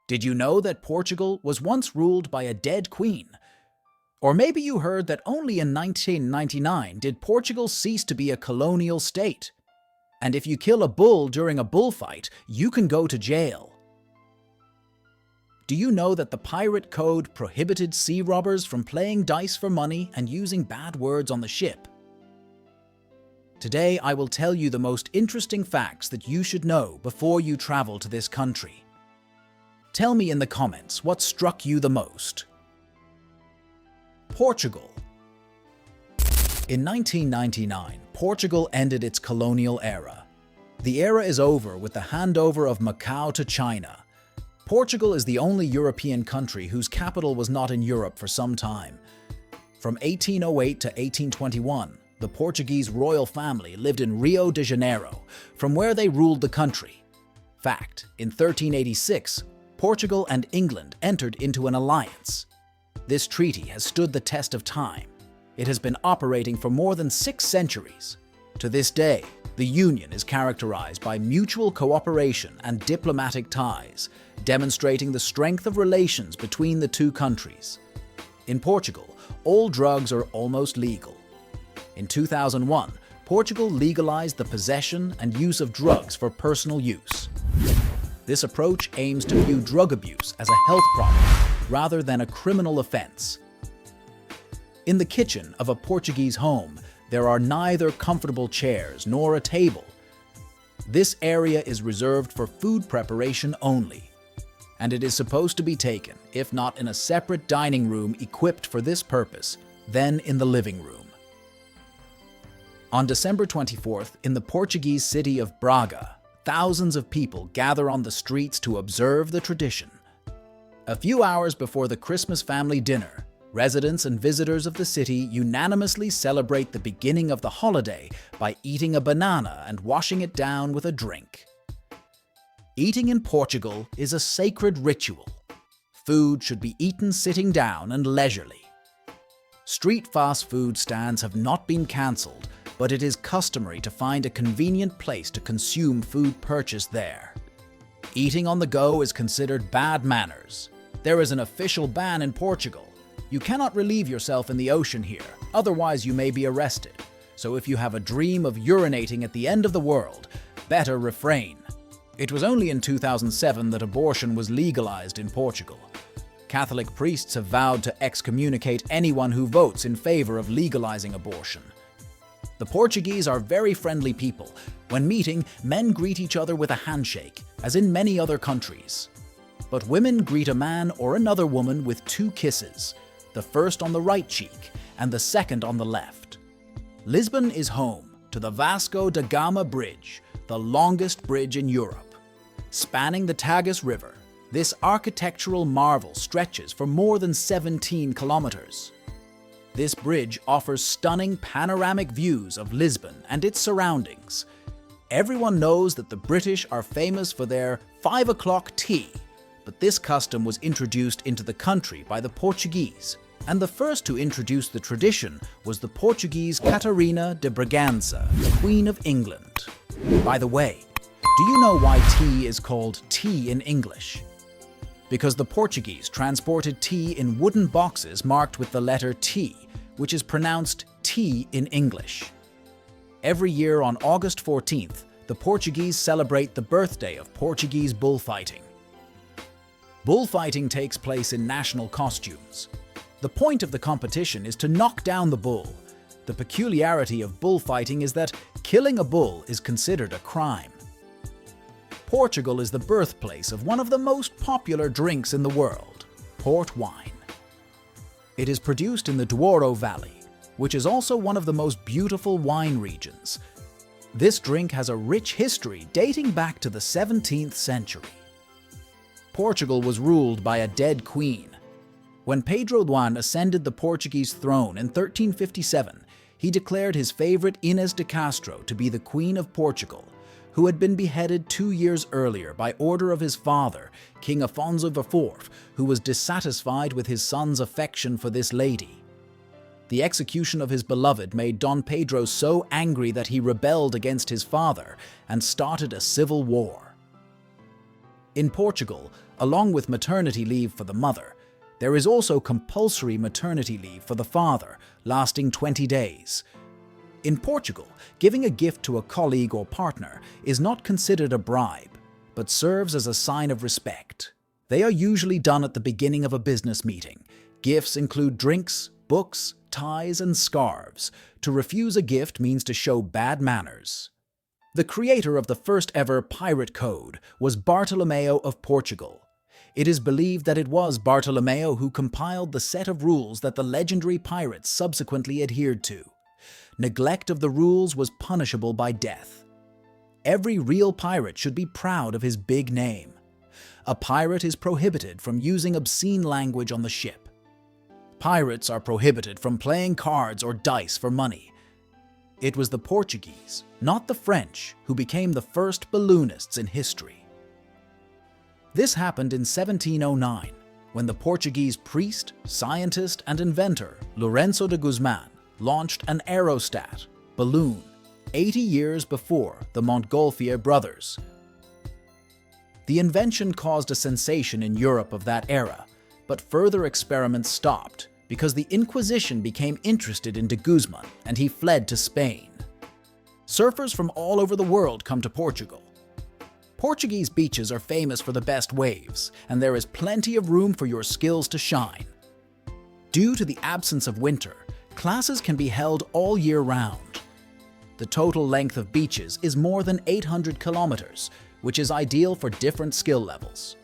Did you know that Portugal was once ruled by a dead queen? Or maybe you heard that only in 1999 did Portugal cease to be a colonial state. And if you kill a bull during a bullfight, you can go to jail. Do you know that the pirate code prohibited sea robbers from playing dice for money and using bad words on the ship? Today I will tell you the most interesting facts that you should know before you travel to this country. Tell me in the comments what struck you the most. Portugal. In 1999, Portugal ended its colonial era. The era is over with the handover of Macau to China. Portugal is the only European country whose capital was not in Europe for some time. From 1808 to 1821, the Portuguese royal family lived in Rio de Janeiro, from where they ruled the country. Fact, in 1386, Portugal and England entered into an alliance. This treaty has stood the test of time. It has been operating for more than 6 centuries. To this day, the union is characterized by mutual cooperation and diplomatic ties, demonstrating the strength of relations between the two countries. In Portugal, all drugs are almost legal. In 2001, Portugal legalized the possession and use of drugs for personal use. This approach aims to view drug abuse as a health problem rather than a criminal offense. In the kitchen of a Portuguese home, there are neither comfortable chairs nor a table. This area is reserved for food preparation only, and it is supposed to be taken, if not in a separate dining room equipped for this purpose, then in the living room. On December 24th, in the Portuguese city of Braga, thousands of people gather on the streets to observe the tradition. A few hours before the Christmas family dinner, residents and visitors of the city unanimously celebrate the beginning of the holiday by eating a banana and washing it down with a drink. Eating in Portugal is a sacred ritual. Food should be eaten sitting down and leisurely. Street fast food stands have not been cancelled, but it is customary to find a convenient place to consume food purchased there. Eating on the go is considered bad manners. There is an official ban in Portugal. You cannot relieve yourself in the ocean here, otherwise you may be arrested. So if you have a dream of urinating at the end of the world, better refrain. It was only in 2007 that abortion was legalized in Portugal. Catholic priests have vowed to excommunicate anyone who votes in favor of legalizing abortion. The Portuguese are very friendly people. When meeting, men greet each other with a handshake, as in many other countries. But women greet a man or another woman with 2 kisses, the first on the right cheek and the second on the left. Lisbon is home to the Vasco da Gama Bridge, the longest bridge in Europe. Spanning the Tagus River, this architectural marvel stretches for more than 17 kilometers. This bridge offers stunning panoramic views of Lisbon and its surroundings. Everyone knows that the British are famous for their 5 o'clock tea, but this custom was introduced into the country by the Portuguese, and the first to introduce the tradition was the Portuguese Catarina de Bragança, Queen of England. By the way, do you know why tea is called tea in English? Because the Portuguese transported tea in wooden boxes marked with the letter T, which is pronounced tea in English. Every year on August 14th, the Portuguese celebrate the birthday of Portuguese bullfighting. Bullfighting takes place in national costumes. The point of the competition is to knock down the bull. The peculiarity of bullfighting is that killing a bull is considered a crime. Portugal is the birthplace of one of the most popular drinks in the world, port wine. It is produced in the Douro Valley, which is also one of the most beautiful wine regions. This drink has a rich history dating back to the 17th century. Portugal was ruled by a dead queen. When Pedro I ascended the Portuguese throne in 1357, he declared his favorite Inês de Castro to be the Queen of Portugal, who had been beheaded 2 years earlier by order of his father, King Afonso IV, who was dissatisfied with his son's affection for this lady. The execution of his beloved made Don Pedro so angry that he rebelled against his father and started a civil war. In Portugal, along with maternity leave for the mother, there is also compulsory maternity leave for the father, lasting 20 days. In Portugal, giving a gift to a colleague or partner is not considered a bribe, but serves as a sign of respect. They are usually done at the beginning of a business meeting. Gifts include drinks, books, ties, and scarves. To refuse a gift means to show bad manners. The creator of the first ever pirate code was Bartolomeo of Portugal. It is believed that it was Bartolomeo who compiled the set of rules that the legendary pirates subsequently adhered to. Neglect of the rules was punishable by death. Every real pirate should be proud of his big name. A pirate is prohibited from using obscene language on the ship. Pirates are prohibited from playing cards or dice for money. It was the Portuguese, not the French, who became the first balloonists in history. This happened in 1709, when the Portuguese priest, scientist, and inventor Lourenço de Guzmán launched an aerostat, balloon, 80 years before the Montgolfier brothers. The invention caused a sensation in Europe of that era, but further experiments stopped because the Inquisition became interested in de Guzmán and he fled to Spain. Surfers from all over the world come to Portugal. Portuguese beaches are famous for the best waves, and there is plenty of room for your skills to shine. Due to the absence of winter, classes can be held all year round. The total length of beaches is more than 800 kilometers, which is ideal for different skill levels.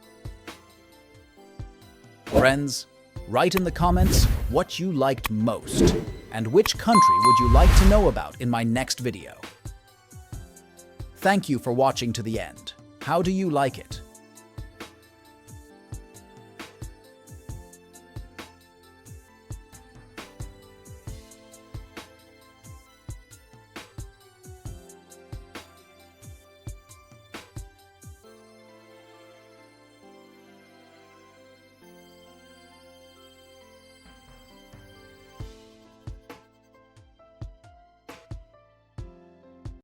Friends, write in the comments what you liked most, and which country would you like to know about in my next video. Thank you for watching to the end. How do you like it?